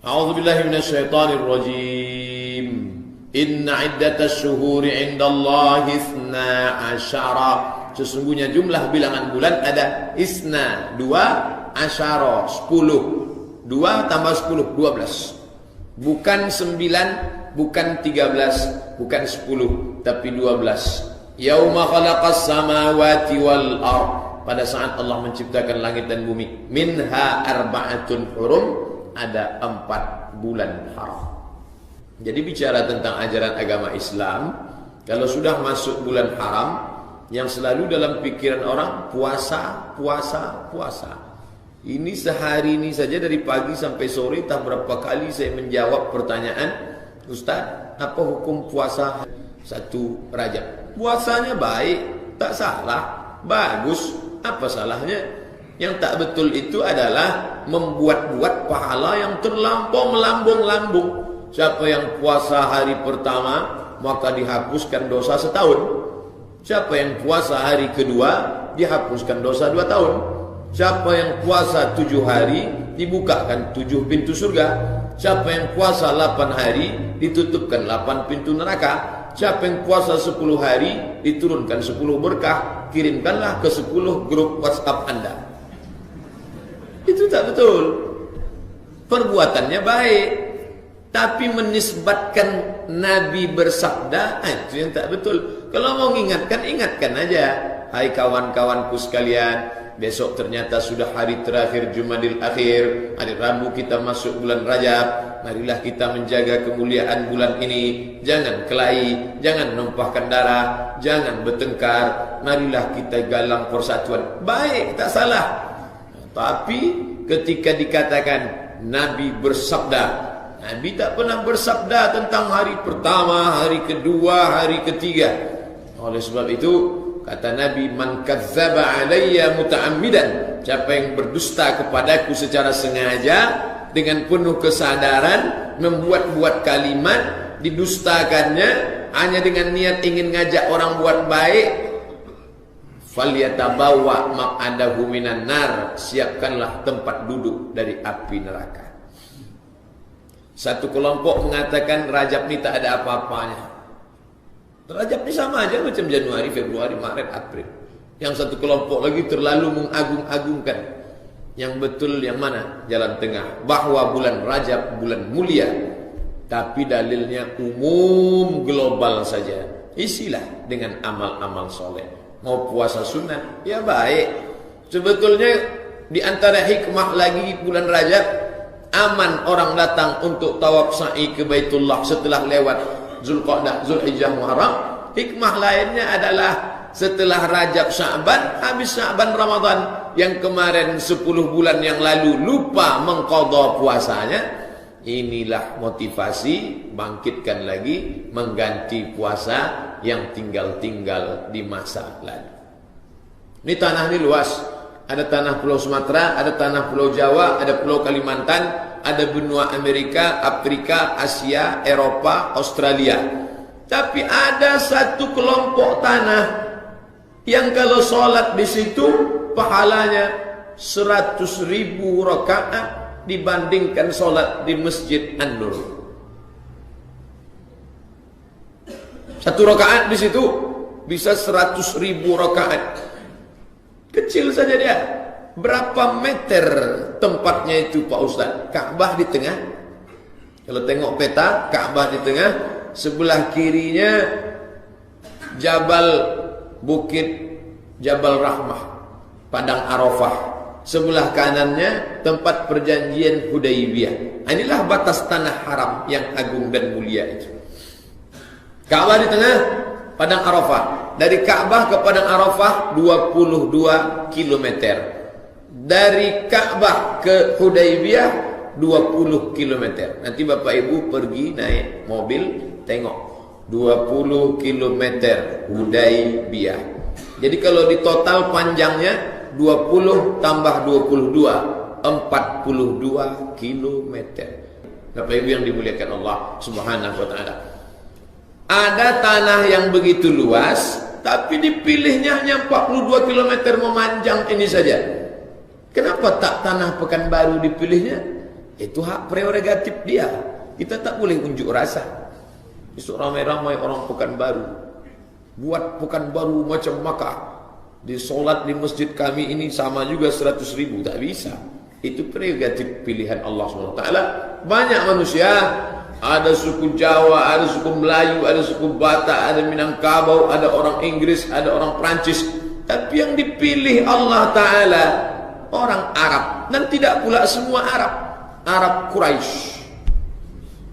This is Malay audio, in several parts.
A'udzu billahi minasyaitonir rajim. Inna iddatasy syuhuri 'indallahi 12. Sesungguhnya jumlah bilangan bulan ada isna, 2 asyara, 10. 2 tambah 10, 12. Bukan 9, bukan 13, bukan 10, tapi 12. Yauma khalaqas samawati wal ardh. Pada saat Allah menciptakan langit dan bumi. Minha arba'atun hurum. Ada 4 bulan haram. Jadi bicara tentang ajaran agama Islam, kalau sudah masuk bulan haram, yang selalu dalam pikiran orang puasa, puasa, puasa. Ini sehari ini saja dari pagi sampai sore tak berapa kali saya menjawab pertanyaan, Ustaz, apa hukum puasa 1 Rajab? Puasanya baik, tak salah, bagus, apa salahnya? Yang tak betul itu adalah membuat-buat pahala yang terlampau melambung-lambung. Siapa yang puasa hari pertama, maka dihapuskan dosa setahun. Siapa yang puasa hari kedua, dihapuskan dosa 2 tahun. Siapa yang puasa 7 hari, dibukakan 7 pintu surga. Siapa yang puasa 8 hari, ditutupkan 8 pintu neraka. Siapa yang puasa 10 hari, diturunkan 10 berkah. Kirimkanlah ke 10 grup WhatsApp Anda. Itu tak betul. Perbuatannya baik, tapi menisbatkan Nabi bersabda, itu yang tak betul. Kalau mau ingatkan, ingatkan aja. Hai kawan-kawanku sekalian, besok ternyata sudah hari terakhir Jumadil Akhir. Hari Rabu kita masuk bulan Rajab. Marilah kita menjaga kemuliaan bulan ini. Jangan kelahi, jangan numpahkan darah, jangan bertengkar. Marilah kita galang persatuan. Baik, tak salah. Tapi ketika dikatakan Nabi bersabda, Nabi tak pernah bersabda tentang hari pertama, hari kedua, hari ketiga. Oleh sebab itu kata Nabi, man kadzdzaba alayya muta'ammidan, siapa yang berdusta kepadaku secara sengaja dengan penuh kesadaran, membuat-buat kalimat, didustakannya hanya dengan niat ingin ngajak orang buat baik, falyatabawa maq'adahu minan nar, siapkanlah tempat duduk dari api neraka. Satu kelompok mengatakan Rajab ini tak ada apa-apanya. Rajab ini sama aja macam Januari, Februari, Maret, April. Yang satu kelompok lagi terlalu mengagung-agungkan. Yang betul yang mana? Jalan tengah. Bahwa bulan Rajab bulan mulia, tapi dalilnya umum global saja. Isilah dengan amal-amal soleh. Mau puasa sunnah, ya baik. Sebetulnya di antara hikmah lagi bulan Rajab, aman orang datang untuk tawaf sa'i ke Baitullah setelah lewat Zulqa'dah, Zulhijjah, Muharram. Hikmah lainnya adalah setelah Rajab, Sya'ban, habis Sya'ban, Ramadan. Yang kemarin 10 bulan yang lalu lupa mengqadha puasanya. Inilah motivasi, bangkitkan lagi, mengganti puasa yang tinggal-tinggal di masa lalu. Ini tanah ini luas. Ada tanah Pulau Sumatera, ada tanah Pulau Jawa, ada Pulau Kalimantan, ada benua Amerika, Afrika, Asia, Eropa, Australia. Tapi ada satu kelompok tanah yang kalau sholat di situ pahalanya 100.000 rakaat dibandingkan sholat di Masjid An-Nur. 1 rakaat di situ bisa 100.000 rakaat. Kecil saja dia. Berapa meter tempatnya itu Pak Ustaz? Ka'bah di tengah. Kalau tengok peta, Ka'bah di tengah. Sebelah kirinya Jabal Bukit Jabal Rahmah, Padang Arafah. Sebelah kanannya tempat perjanjian Hudaybiyah. Inilah batas tanah haram yang agung dan mulia itu. Ka'bah di tengah, Padang Arafah. Dari Ka'bah ke Padang Arafah 22 km. Dari Ka'bah ke Hudaybiyah 20 km. Nanti Bapak Ibu pergi naik mobil, tengok 20 km Hudaybiyah. Jadi kalau di total panjangnya 20 tambah 22 42 km. Bapak Ibu yang dimuliakan Allah Subhanahu wa taala. Ada tanah yang begitu luas, tapi dipilihnya hanya 42 km memanjang ini saja. Kenapa tak tanah Pekanbaru dipilihnya? Itu hak prerogatif dia. Kita tak boleh unjuk rasa. Besok ramai-ramai orang Pekanbaru buat Pekanbaru macam Makkah. Di solat di masjid kami ini sama juga 100.000. Tak bisa. Itu prerogatif pilihan Allah SWT. Banyak manusia, ada suku Jawa, ada suku Melayu, ada suku Batak, ada Minangkabau, ada orang Inggris, ada orang Perancis. Tapi yang dipilih Allah Ta'ala orang Arab. Dan tidak pula semua Arab. Arab Quraisy.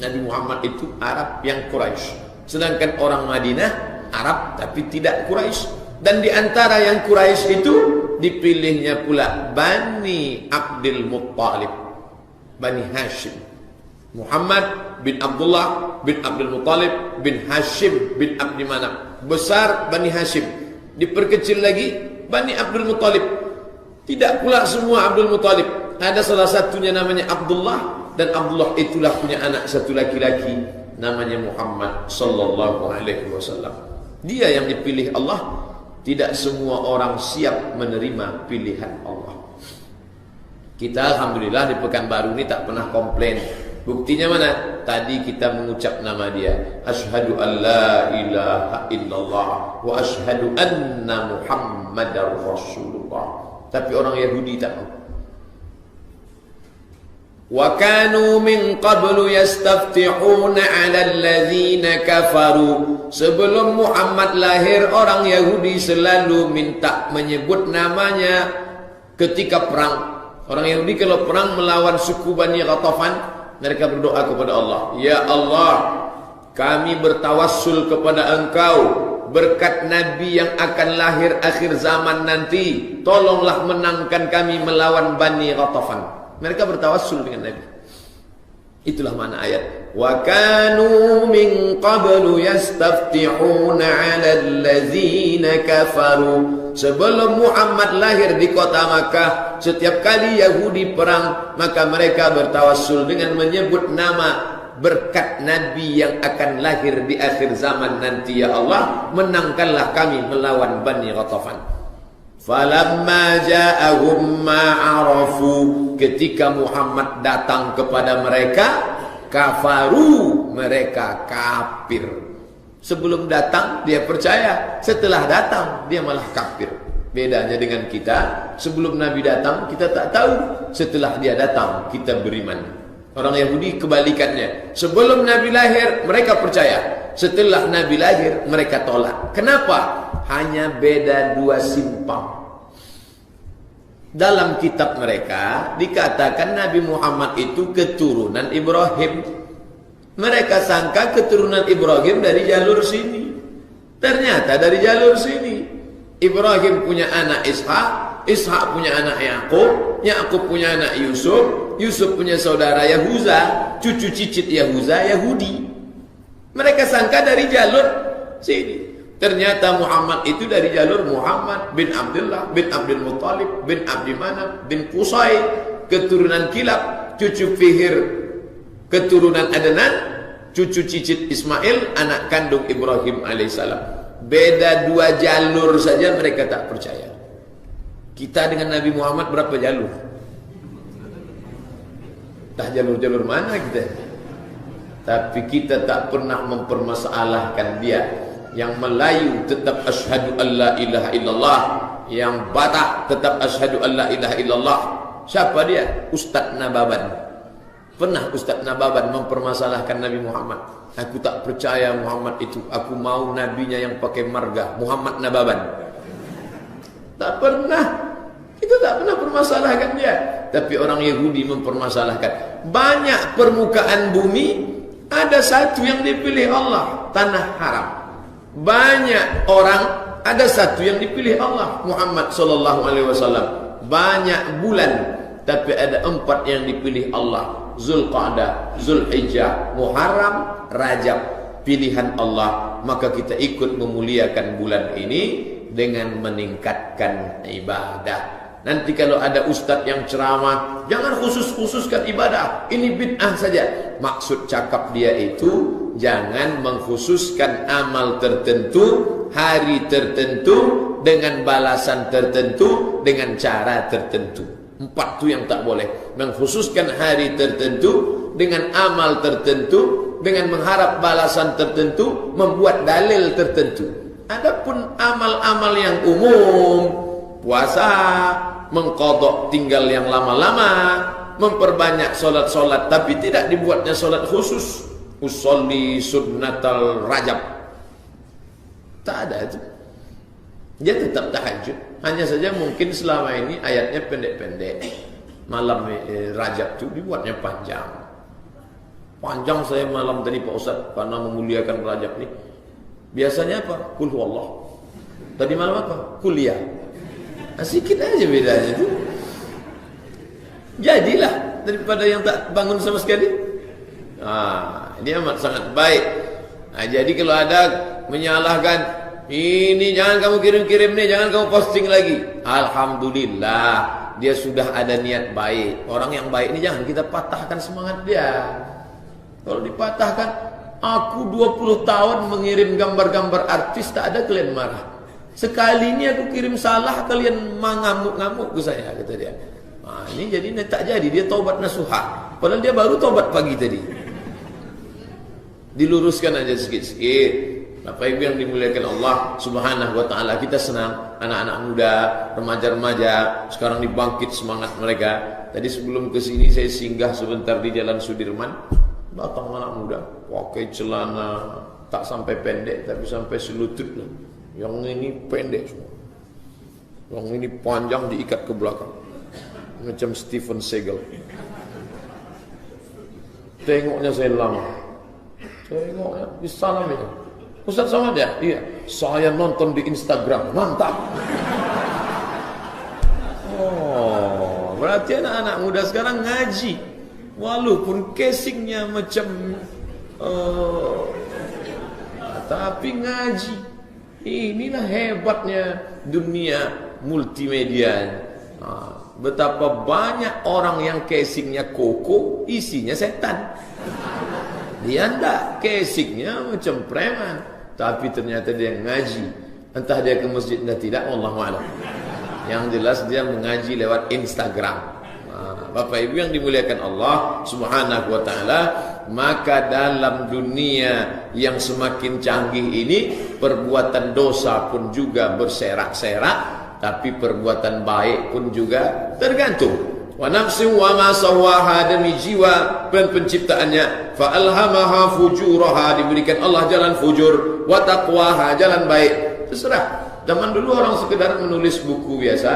Nabi Muhammad itu Arab yang Quraisy. Sedangkan orang Madinah Arab tapi tidak Quraisy. Dan di antara yang Quraisy itu dipilihnya pula Bani Abdul Muttalib, Bani Hashim. Muhammad bin Abdullah bin Abdul Muttalib bin Hashim bin Abdi Manaf. Besar Bani Hashim, diperkecil lagi Bani Abdul Muttalib. Tidak pula semua Abdul Muttalib. Ada salah satunya namanya Abdullah, dan Abdullah itulah punya anak satu laki-laki namanya Muhammad sallallahu alaihi wasallam. Dia yang dipilih Allah. Tidak semua orang siap menerima pilihan Allah. Kita alhamdulillah di Pekanbaru ini tak pernah komplain. Buktinya mana? Tadi kita mengucap nama dia. Asyhadu an la ilaha illallah wa asyhadu anna Muhammadar Rasulullah. Tapi orang Yahudi tak mau. Wa kanu min qablu yastaftihuna 'ala alladzina kafaru. Sebelum Muhammad lahir, orang Yahudi selalu minta menyebut namanya ketika perang. Orang Yahudi kalau perang melawan suku Bani Ghatafan, mereka berdoa kepada Allah, ya Allah, kami bertawassul kepada Engkau berkat Nabi yang akan lahir akhir zaman nanti, tolonglah menangkan kami melawan Bani Ghatafan. Mereka bertawassul dengan Nabi. Itulah makna ayat. Wa kanu min qablu yastaftihuna 'ala allazina kafaru. Sebelum Muhammad lahir di kota Makkah, setiap kali Yahudi perang, maka mereka bertawassul dengan menyebut nama berkat Nabi yang akan lahir di akhir zaman nanti, ya Allah, menangkanlah kami melawan Bani Ghatafan. Falamma ja'ahum ma'arafu, ketika Muhammad datang kepada mereka, kafaru, mereka kafir. Sebelum datang dia percaya, setelah datang dia malah kafir. Bedanya dengan kita, sebelum Nabi datang kita tak tahu, setelah dia datang kita beriman. Orang Yahudi kebalikannya, sebelum Nabi lahir mereka percaya, setelah Nabi lahir mereka tolak. Kenapa? Hanya beda dua simpang. Dalam kitab mereka dikatakan Nabi Muhammad itu keturunan Ibrahim. Mereka sangka keturunan Ibrahim dari jalur sini. Ternyata dari jalur sini. Ibrahim punya anak Ishak, Ishak punya anak Yakub, Yakub punya anak Yusuf, Yusuf punya saudara Yahuza, cucu cicit Yahuza Yahudi. Mereka sangka dari jalur sini. Ternyata Muhammad itu dari jalur Muhammad bin Abdullah bin Abdul Muttalib bin Abdi Manaf bin Qusay, keturunan Kilab, cucu Fihir, keturunan Adnan, cucu cicit Ismail, anak kandung Ibrahim alaihissalam. Beda dua jalur saja mereka tak percaya. Kita dengan Nabi Muhammad berapa jalur? Dah jalur-jalur mana kita? Tapi kita tak pernah mempermasalahkan dia. Yang Melayu tetap asyhadu alla ilaha illallah, yang Batak tetap asyhadu alla ilaha illallah. Siapa dia? Ustaz Nababan. Pernah Ustaz Nababan mempermasalahkan Nabi Muhammad. Aku tak percaya Muhammad itu, aku mau nabinya yang pakai marga, Muhammad Nababan. Tak pernah. Kita tak pernah permasalahkan dia. Tapi orang Yahudi mempermasalahkan. Banyak permukaan bumi, ada satu yang dipilih Allah, tanah haram. Banyak orang, ada satu yang dipilih Allah, Muhammad sallallahu alaihi wasallam. Banyak bulan, tapi ada 4 yang dipilih Allah, Zulqa'dah, Zulhijjah, Muharram, Rajab. Pilihan Allah. Maka kita ikut memuliakan bulan ini dengan meningkatkan ibadah. Nanti kalau ada ustaz yang ceramah, jangan khusus-khususkan ibadah, ini bid'ah saja. Maksud cakap dia itu, jangan mengkhususkan amal tertentu, hari tertentu, dengan balasan tertentu, dengan cara tertentu. 4 itu yang tak boleh. Mengkhususkan hari tertentu dengan amal tertentu, dengan mengharap balasan tertentu, membuat dalil tertentu. Adapun amal-amal yang umum, puasa, mengqadha tinggal yang lama-lama, memperbanyak solat-solat, tapi tidak dibuatnya solat khusus. Usolli sunnatal rajab, tak ada itu. Dia tetap tahajud. Hanya saja mungkin selama ini ayatnya pendek-pendek. Malam Rajab itu dibuatnya panjang. Panjang saya malam tadi Pak Ustaz, karena memuliakan Rajab ini. Biasanya apa? Qul huwallah. Tadi malam apa? Kuliah. Sedikit aja bedanya itu. Jadilah daripada yang tak bangun sama sekali. Ini amat sangat baik. Jadi kalau ada menyalahkan, ini jangan kamu kirim-kirim nih, jangan kamu posting lagi. Alhamdulillah, dia sudah ada niat baik. Orang yang baik ini jangan kita patahkan semangat dia. Kalau dipatahkan, aku 20 tahun mengirim gambar-gambar artis, tak ada kalian marah. Sekali ini aku kirim salah, kalian mengamuk-ngamuk ke saya, kata dia. Ini jadi tak jadi, dia taubat nasuha. Padahal dia baru taubat pagi tadi. Diluruskan aja sikit-sikit. Bapak Ibu yang dimuliakan Allah Subhanahu wa taala, kita senang anak-anak muda, remaja-remaja sekarang dibangkit semangat mereka. Tadi sebelum ke sini saya singgah sebentar di Jalan Sudirman. Datang anak muda pakai celana tak sampai pendek tapi sampai selutut lah. Yang ini pendek semua. Yang ini panjang diikat ke belakang. Macam Steven Seagal. Tengoknya saya lama. Tengoknya di sana itu. Ustaz sama dia? Iya. Saya nonton di Instagram. Mantap. Oh, berarti anak-anak muda sekarang ngaji. Walaupun casingnya macam tapi ngaji. Inilah hebatnya dunia multimedia. Betapa banyak orang yang casingnya koko, isinya setan. Dia ndak, casingnya macam preman, tapi ternyata dia ngaji. Entah dia ke masjid atau tidak, wallahu a'lam. Yang jelas dia mengaji lewat Instagram. Bapak Ibu yang dimuliakan Allah Subhanahu wa taala, maka dalam dunia yang semakin canggih ini, perbuatan dosa pun juga berserak-serak, tapi perbuatan baik pun juga tergantung. Wa nafsin wa ma sawaha, demi jiwa dan penciptaannya, fa alhamaha fujuraha, diberikan Allah jalan fujur, wa taqwaha, jalan baik. Terserah. Zaman dulu orang sekedar menulis buku biasa,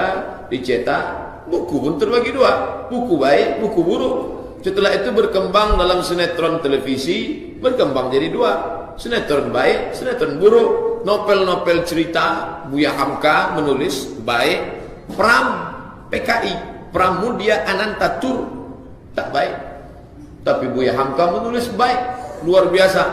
dicetak, buku pun terbagi dua, buku baik, buku buruk. Setelah itu berkembang dalam sinetron televisi, berkembang jadi dua, sinetron baik, sinetron buruk. Novel-novel cerita, Buya Hamka menulis baik. Pram PKI, Pramudia Anantatur, tak baik. Tapi Buya Hamka menulis baik, luar biasa.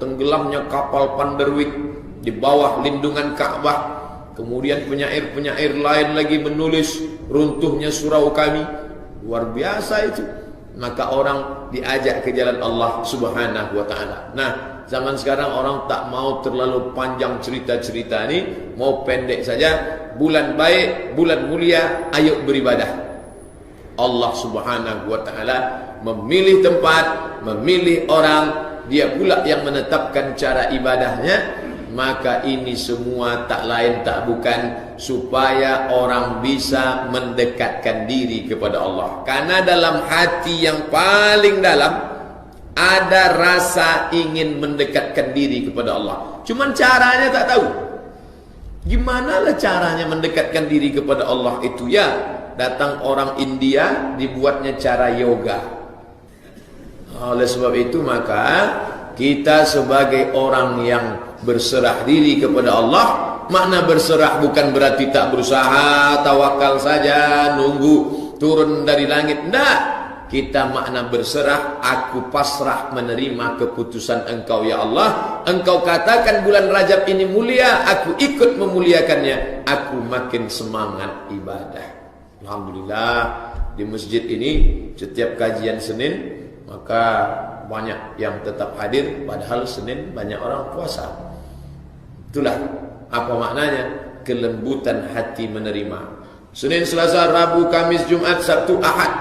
Tenggelamnya kapal Panderwik di bawah lindungan Ka'bah. Kemudian penyair-penyair lain lagi menulis runtuhnya surau kami, luar biasa itu. Maka orang diajak ke jalan Allah Subhanahu wa taala. Nah, zaman sekarang orang tak mau terlalu panjang cerita-cerita ini, mau pendek saja. Bulan baik, bulan mulia, ayo beribadah. Allah Subhanahu wa taala memilih tempat, memilih orang, dia pula yang menetapkan cara ibadahnya. Maka ini semua tak lain tak bukan supaya orang bisa mendekatkan diri kepada Allah. Karena dalam hati yang paling dalam ada rasa ingin mendekatkan diri kepada Allah. Cuman caranya tak tahu. Gimana lah caranya mendekatkan diri kepada Allah itu? Ya, datang orang India, dibuatnya cara yoga. Oleh sebab itu maka kita sebagai orang yang berserah diri kepada Allah, makna berserah bukan berarti tak berusaha, tawakal saja, nunggu turun dari langit. Tidak. Kita makna berserah, aku pasrah menerima keputusan Engkau ya Allah. Engkau katakan bulan Rajab ini mulia, aku ikut memuliakannya. Aku makin semangat ibadah. Alhamdulillah, di masjid ini setiap kajian Senin maka banyak yang tetap hadir, padahal Senin banyak orang puasa. Itulah apa maknanya kelembutan hati menerima. Senin, Selasa, Rabu, Kamis, Jumat, Sabtu, Ahad.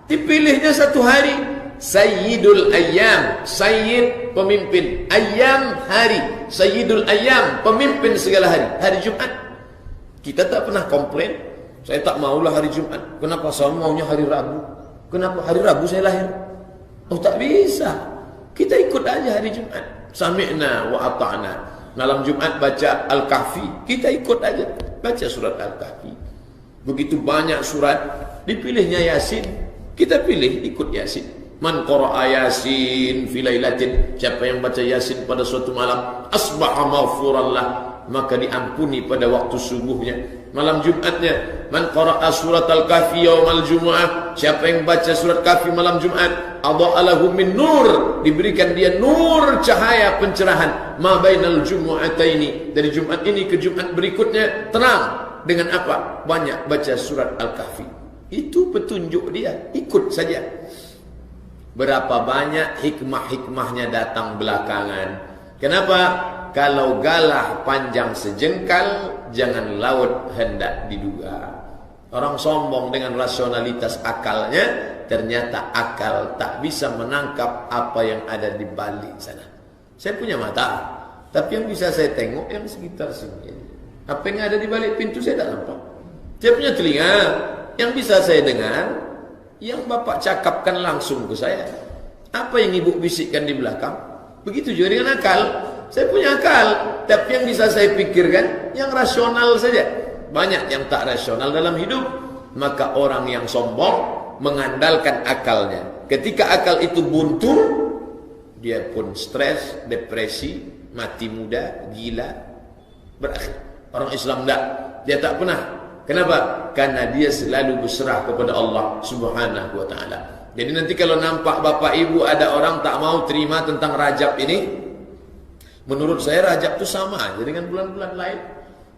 Dipilihnya satu hari. Sayyidul Ayyam, Sayyid pemimpin, Ayyam hari, Sayyidul Ayyam pemimpin segala hari, hari Jumat. Kita tak pernah komplain, saya tak maulah hari Jumat. Kenapa saya maunya hari Rabu? Kenapa hari Rabu saya lahir? Oh, tak bisa. Kita ikut aja hari Jumat. Sami'na wa ata'na. Malam Jumat baca Al-Kahfi, kita ikut aja baca surat Al-Kahfi. Begitu banyak surat, dipilihnya Yasin, kita pilih ikut Yasin. Man qara'a Yasin fi lailatin, siapa yang baca Yasin pada suatu malam, asbaha maghfuran lah, maka diampuni pada waktu subuhnya. Malam Jumatnya, man qara'a surat Al-Kahfi yaumal Jumu'ah, siapa yang baca surat Kahfi malam Jumat, adha'alahu min nur, diberikan dia nur cahaya pencerahan, ma bainal jumu'ataini, dari Jumat ini ke Jumat berikutnya terang. Dengan apa? Banyak baca surat Al-Kahfi. Itu petunjuk dia, ikut saja. Berapa banyak hikmah-hikmahnya datang belakangan. Kenapa? Kalau galah panjang sejengkal, jangan laut hendak diduga. Orang sombong dengan rasionalitas akalnya, ternyata akal tak bisa menangkap apa yang ada di balik sana. Saya punya mata, tapi yang bisa saya tengok yang sekitar sini. Apa yang ada di balik pintu saya tak nampak. Saya punya telinga, yang bisa saya dengar yang Bapak cakapkan langsung ke saya. Apa yang Ibu bisikkan di belakang? Begitu juga dengan akal. Saya punya akal, tapi yang bisa saya pikirkan yang rasional saja. Banyak yang tak rasional dalam hidup. Maka orang yang sombong mengandalkan akalnya. Ketika akal itu buntu, dia pun stres, depresi, mati muda, gila, berakhir. Orang Islam tak, dia tak pernah. Kenapa? Karena dia selalu berserah kepada Allah Subhanahu wa ta'ala. Jadi nanti kalau nampak bapak ibu ada orang tak mau terima tentang Rajab ini, menurut saya Rajab itu sama aja dengan bulan-bulan lain.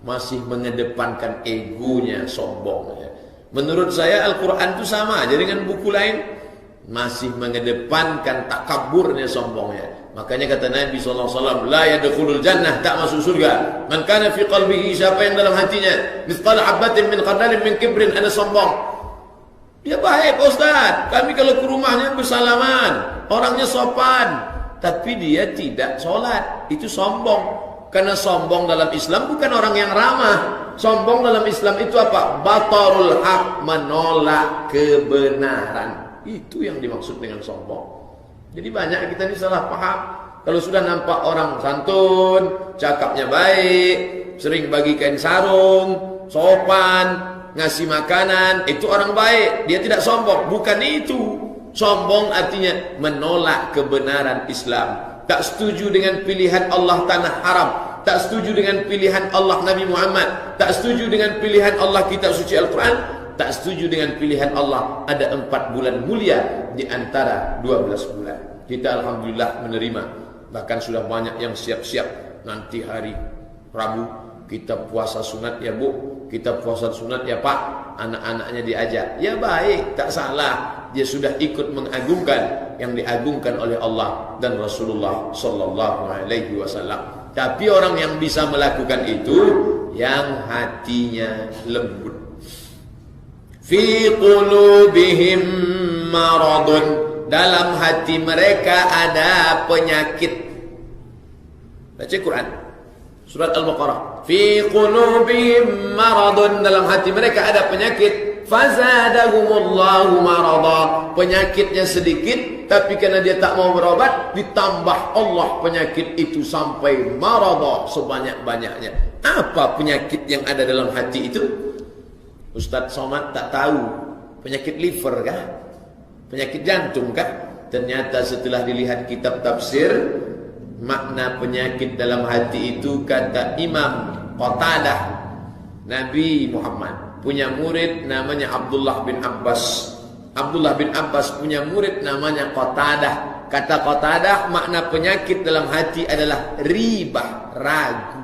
Masih mengedepankan egonya, sombongnya. Menurut saya Al-Quran itu sama aja dengan buku lain. Masih mengedepankan takaburnya, sombongnya. Makanya kata Nabi SAW, la yadkhulul jannah, tak masuk surga. Man kana fi qalbihi, siapa yang dalam hatinya mithqal habatin min khardalin min kibrin, ada sombong. Dia baik Pak Ustaz, kami kalau ke rumahnya bersalaman, orangnya sopan, tapi dia tidak sholat, itu sombong. Karena sombong dalam Islam bukan orang yang ramah. Sombong dalam Islam itu apa? Batarul haq, menolak kebenaran. Itu yang dimaksud dengan sombong. Jadi banyak kita ini salah paham. Kalau sudah nampak orang santun, cakapnya baik, sering bagi kain sarung, sopan, ngasih makanan, itu orang baik. Dia tidak sombong. Bukan itu. Sombong artinya menolak kebenaran Islam. Tak setuju dengan pilihan Allah tanah haram. Tak setuju dengan pilihan Allah Nabi Muhammad. Tak setuju dengan pilihan Allah kitab suci Al-Quran. Tak setuju dengan pilihan Allah ada 4 bulan mulia di antara 12 bulan. Kita alhamdulillah menerima. Bahkan sudah banyak yang siap-siap. Nanti hari Rabu kita puasa sunat ya Bu, kita puasa sunat ya Pak. Anak-anaknya diajak. Ya baik, tak salah. Dia sudah ikut mengagungkan yang diagungkan oleh Allah dan Rasulullah sallallahu alaihi wasallam. Tapi orang yang bisa melakukan itu yang hatinya lembut. Fi qulubihim maradun, dalam hati mereka ada penyakit. Baca Quran surat Al-Baqarah. Fi qulubihim maradun, dalam hati mereka ada penyakit. Fazadahumullahu marada, penyakitnya sedikit, tapi karena dia tak mau berobat, ditambah Allah penyakit itu sampai marada, sebanyak-banyaknya. Apa penyakit yang ada dalam hati itu? Ustaz Somad tak tahu. Penyakit liver kah? Penyakit jantung kah? Ternyata setelah dilihat kitab tafsir, makna penyakit dalam hati itu kata Imam Qatadah, Nabi Muhammad punya murid namanya Abdullah bin Abbas. Abdullah bin Abbas punya murid namanya Qatadah. Kata Qatadah, makna penyakit dalam hati adalah ribah, ragu.